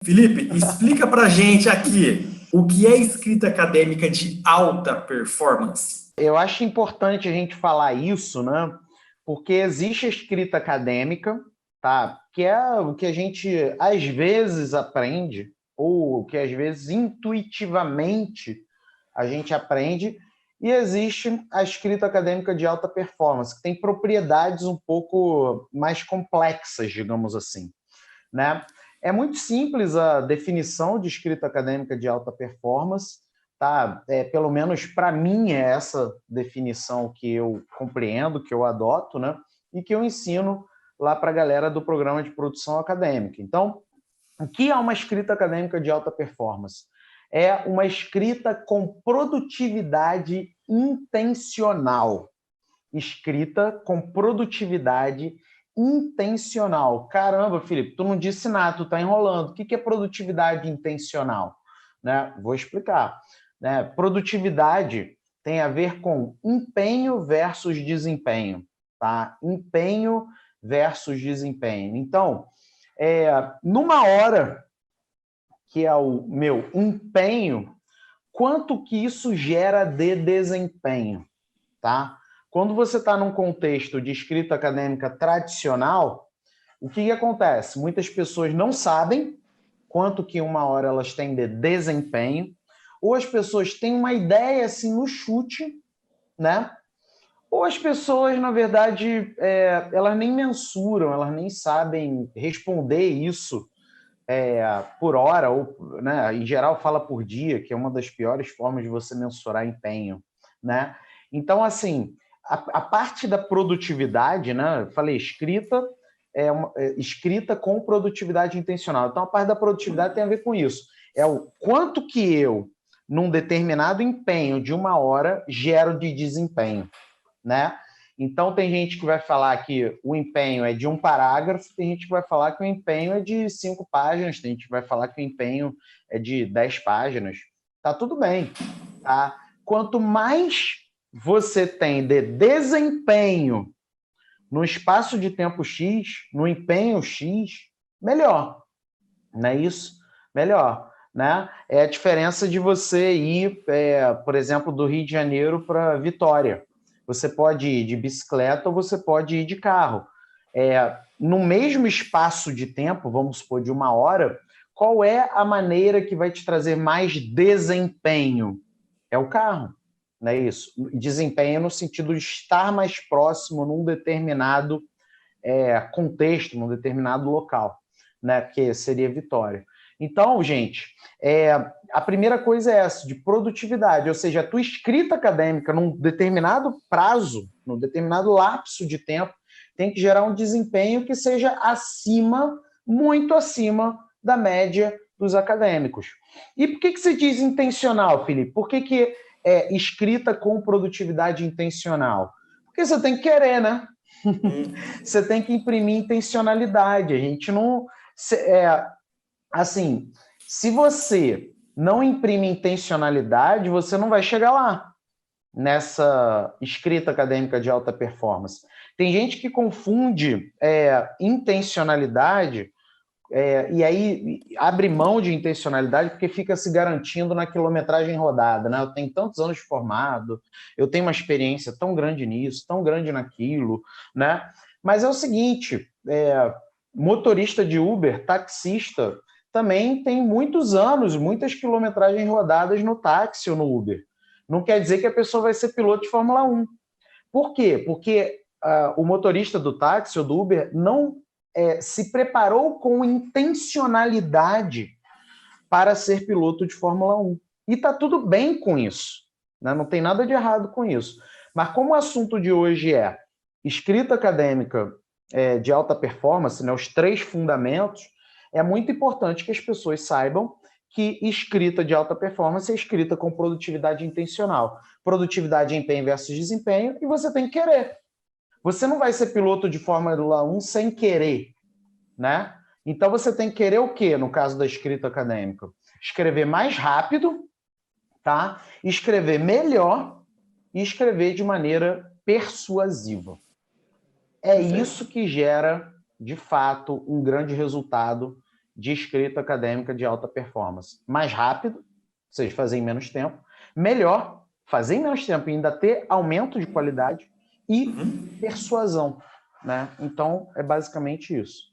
Felipe, explica pra gente aqui o que é escrita acadêmica de alta performance. Eu acho importante a gente falar isso, né? Porque existe a escrita acadêmica, tá? Que é o que a gente às vezes aprende, ou que às vezes intuitivamente a gente aprende, e existe a escrita acadêmica de alta performance, que tem propriedades um pouco mais complexas, digamos assim, né? É muito simples a definição de escrita acadêmica de alta performance, tá? Pelo menos para mim é essa definição que eu compreendo, que eu adoto, né? E que eu ensino lá para a galera do programa de produção acadêmica. Então, o que é uma escrita acadêmica de alta performance? É uma escrita com produtividade intencional. Escrita com produtividade intencional. Caramba, Felipe, tu não disse nada, tu está enrolando. O que é produtividade intencional? Né? Vou explicar. Né? Produtividade tem a ver com empenho versus desempenho. Tá? Empenho versus desempenho. Então, numa hora que é o meu empenho, quanto que isso gera de desempenho, tá? Quando você está num contexto de escrita acadêmica tradicional, o que acontece? Muitas pessoas não sabem quanto que uma hora elas têm de desempenho, ou as pessoas têm uma ideia assim no chute, né? Ou as pessoas, na verdade, elas nem mensuram, elas nem sabem responder isso por hora, ou, né, em geral fala por dia, que é uma das piores formas de você mensurar empenho, né? Então, assim, a parte da produtividade, né? Eu falei escrita, escrita com produtividade intencional. Então, a parte da produtividade tem a ver com isso. É o quanto que eu, num determinado empenho de uma hora, gero de desempenho, né? Então, tem gente que vai falar que o empenho é de um parágrafo, tem gente que vai falar que o empenho é de 5 páginas, tem gente que vai falar que o empenho é de 10 páginas. Tá tudo bem, tá? Quanto mais você tem de desempenho no espaço de tempo X, no empenho X, melhor. Não é isso? Melhor. Né? É a diferença de você ir, por exemplo, do Rio de Janeiro para Vitória. Você pode ir de bicicleta ou você pode ir de carro. No mesmo espaço de tempo, vamos supor, de uma hora, qual é a maneira que vai te trazer mais desempenho? É o carro, não é isso? Desempenho no sentido de estar mais próximo num determinado contexto, num determinado local, né? Que seria Vitória. Então, gente, a primeira coisa é essa, de produtividade, ou seja, a tua escrita acadêmica num determinado prazo, num determinado lapso de tempo, tem que gerar um desempenho que seja acima, muito acima da média dos acadêmicos. E por que se diz intencional, Felipe? Por que é escrita com produtividade intencional? Porque você tem que querer, né? Você tem que imprimir intencionalidade. A gente não... assim, se você não imprime intencionalidade, você não vai chegar lá, nessa escrita acadêmica de alta performance. Tem gente que confunde intencionalidade e aí abre mão de intencionalidade porque fica se garantindo na quilometragem rodada, né? Eu tenho tantos anos de formado, eu tenho uma experiência tão grande nisso, tão grande naquilo, né? Mas é o seguinte, motorista de Uber, taxista, também tem muitos anos, muitas quilometragens rodadas no táxi ou no Uber. Não quer dizer que a pessoa vai ser piloto de Fórmula 1. Por quê? Porque o motorista do táxi ou do Uber não se preparou com intencionalidade para ser piloto de Fórmula 1. E está tudo bem com isso, né? Não tem nada de errado com isso. Mas como o assunto de hoje é escrita acadêmica de alta performance, né, os 3 fundamentos, é muito importante que as pessoas saibam que escrita de alta performance é escrita com produtividade intencional. Produtividade, empenho versus desempenho, e você tem que querer. Você não vai ser piloto de Fórmula 1 sem querer, né? Então você tem que querer o quê, no caso da escrita acadêmica? Escrever mais rápido, tá? Escrever melhor e escrever de maneira persuasiva. É isso que gera, de fato, um grande resultado de escrita acadêmica de alta performance. Mais rápido, ou seja, fazer em menos tempo. Melhor, fazer em menos tempo e ainda ter aumento de qualidade. E persuasão, né? Então, é basicamente isso.